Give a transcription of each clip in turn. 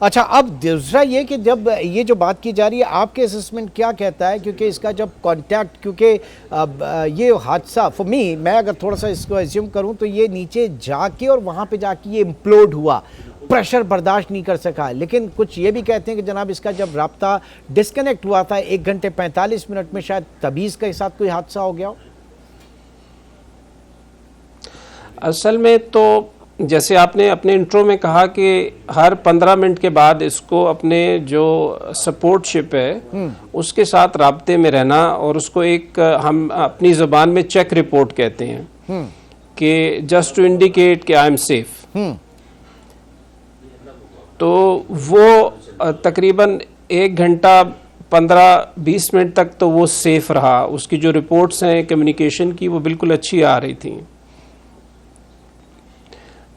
अच्छा, अब दूसरा ये कि जब ये जो बात की जा रही है, आपके असेसमेंट क्या कहता है? क्योंकि इसका जब कांटेक्ट, क्योंकि ये हादसा फॉर मी, मैं अगर थोड़ा सा इसको एज्यूम करूं तो ये नीचे जाके और वहां पे जाके ये इम्प्लोड हुआ, प्रेशर बर्दाश्त नहीं कर सका। लेकिन कुछ ये भी कहते हैं कि जनाब इसका जब राब्ता डिस्कनेक्ट हुआ था 1 घंटे 45 मिनट में, शायद तभी इसके साथ कोई हादसा हो गया हो। असल में तो जैसे आपने अपने इंट्रो में कहा कि हर 15 मिनट के बाद इसको अपने जो सपोर्ट शिप है उसके साथ राब्ते में रहना, और उसको एक हम अपनी ज़ुबान में चेक रिपोर्ट कहते हैं कि जस्ट टू इंडिकेट कि आई एम सेफ। तो वो तकरीबन 1 घंटा 15-20 मिनट तक तो वो सेफ रहा। उसकी जो रिपोर्ट्स हैं कम्युनिकेशन की वो बिल्कुल अच्छी आ रही थी।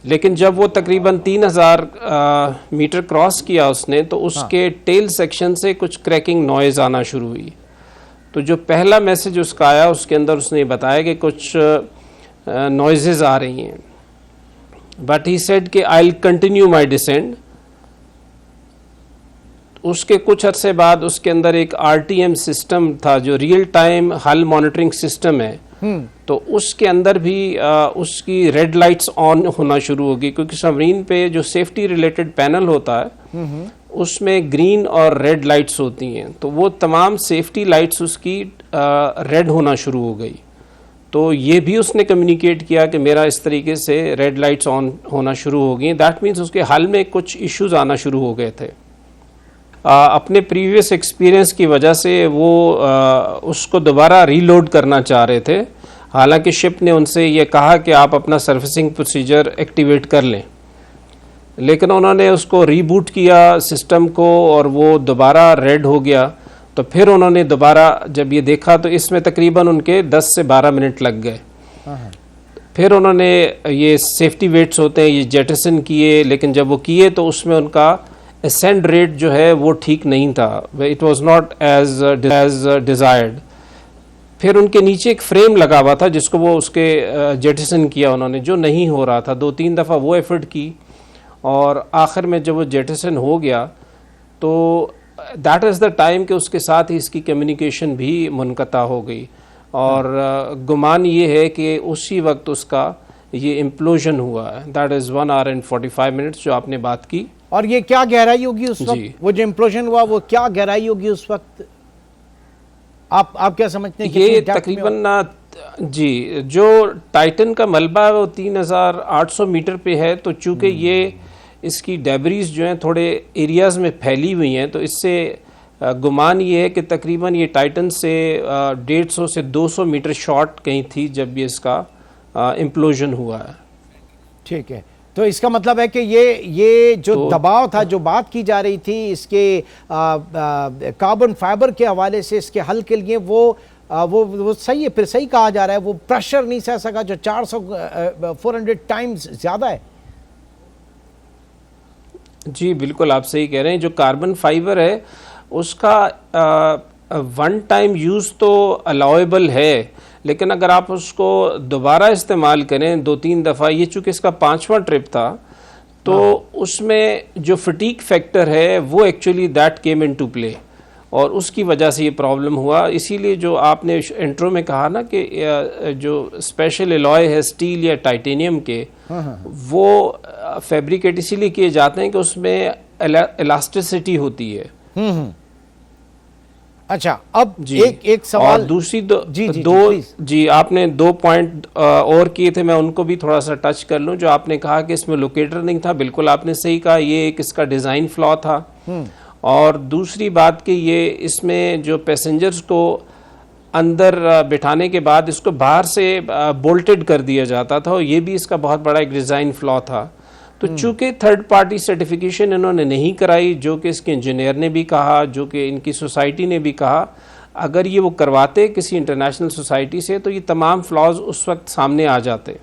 लेकिन जब वो तकरीबन 3000 मीटर क्रॉस किया उसने, तो उसके टेल सेक्शन से कुछ क्रैकिंग नॉइज़ आना शुरू हुई। तो जो पहला मैसेज उसका आया उसके अंदर उसने बताया कि कुछ नॉइज़ेस आ रही हैं, बट ही सेड कि I will continue my descend. उसके कुछ अरसे बाद उसके अंदर एक RTM सिस्टम था जो रियल टाइम हल मॉनिटरिंग सिस्टम है, तो उसके अंदर भी उसकी रेड लाइट्स ऑन होना शुरू होगी, क्योंकि सबमरीन पे जो सेफ्टी रिलेटेड पैनल होता है उसमें ग्रीन और रेड लाइट्स होती हैं। तो वो तमाम सेफ्टी लाइट्स उसकी रेड होना शुरू हो गई। तो ये भी उसने कम्युनिकेट किया कि मेरा इस तरीके से रेड लाइट्स ऑन होना शुरू हो गई। दैट मीन्स उसके हल में कुछ इश्यूज आना शुरू हो गए थे। अपने प्रीवियस एक्सपीरियंस की वजह से वो उसको दोबारा रीलोड करना चाह रहे थे। हालांकि शिप ने उनसे ये कहा कि आप अपना सर्विसिंग प्रोसीजर एक्टिवेट कर लें, लेकिन उन्होंने उसको रीबूट किया सिस्टम को और वो दोबारा रेड हो गया। तो फिर उन्होंने दोबारा जब ये देखा तो इसमें तकरीबन उनके 10 से 12 मिनट लग गए। फिर उन्होंने ये सेफ्टी वेट्स होते हैं ये जेटिसन किए, लेकिन जब वो किए तो उसमें उनका असेंड रेट जो है वो ठीक नहीं था, it was not as desired. फिर उनके नीचे एक फ्रेम लगा हुआ था जिसको वो उसके जेटिसन किया उन्होंने, जो नहीं हो रहा था। 2-3 दफ़ा वो एफर्ट की और आखिर में जब वो जेटिसन हो गया तो दैट इज़ द टाइम कि उसके साथ ही इसकी कम्युनिकेशन भी मुनक़ता हो गई। और गुमान ये है कि उसी वक्त उसका ये इम्प्लोजन हुआ है। That is 1 hour and 45 minutes जो आपने बात की। और ये क्या गहराई होगी उस वक्त, वो जो इम्प्लोजन हुआ वो क्या गहराई होगी उस वक्त? आप क्या समझते हैं? ये तकरीबन जी, जो टाइटन का मलबा है वो 3800 मीटर पे है। तो चूँकि ये इसकी डेब्रीज जो हैं थोड़े एरियाज़ में फैली हुई हैं, तो इससे गुमान ये है कि तकरीबन ये टाइटन से 150 से 200 मीटर शॉर्ट कहीं थी जब ये इसका इम्प्लोजन हुआ है। ठीक है, तो इसका मतलब है कि ये जो तो दबाव था, जो बात की जा रही थी इसके कार्बन फाइबर के हवाले से इसके हल के लिए, वो सही है, फिर सही कहा जा रहा है, वो प्रेशर नहीं सह सका जो 400 टाइम्स ज़्यादा है। जी बिल्कुल, आप सही कह रहे हैं। जो कार्बन फाइबर है उसका 1 टाइम यूज़ तो अलाउेबल है, लेकिन अगर आप उसको दोबारा इस्तेमाल करें 2-3 दफ़ा, ये चूँकि इसका 5वां ट्रिप था, तो उसमें जो फटीक फैक्टर है वो actually that came into play, और उसकी वजह से ये प्रॉब्लम हुआ। इसीलिए जो आपने इंट्रो में कहा ना कि जो स्पेशल एलॉय है स्टील या टाइटेनियम के, वो फैब्रिकेट इसीलिए किए जाते हैं कि उसमें इलास्टिसिटी होती है। अच्छा, अब एक सवाल और दूसरी जी आपने 2 पॉइंट और किए थे, मैं उनको भी थोड़ा सा टच कर लूं। जो आपने कहा कि इसमें लोकेटर नहीं था, बिल्कुल आपने सही कहा, ये एक इसका डिज़ाइन फ्लॉ था। और दूसरी बात कि ये इसमें जो पैसेंजर्स को अंदर बिठाने के बाद इसको बाहर से बोल्टेड कर दिया जाता था, और ये भी इसका बहुत बड़ा एक डिज़ाइन फ्लॉ था। तो चूँकि थर्ड पार्टी सर्टिफिकेशन इन्होंने नहीं कराई, जो कि इसके इंजीनियर ने भी कहा, जो कि इनकी सोसाइटी ने भी कहा, अगर ये वो करवाते किसी इंटरनेशनल सोसाइटी से तो ये तमाम फ्लॉज उस वक्त सामने आ जाते।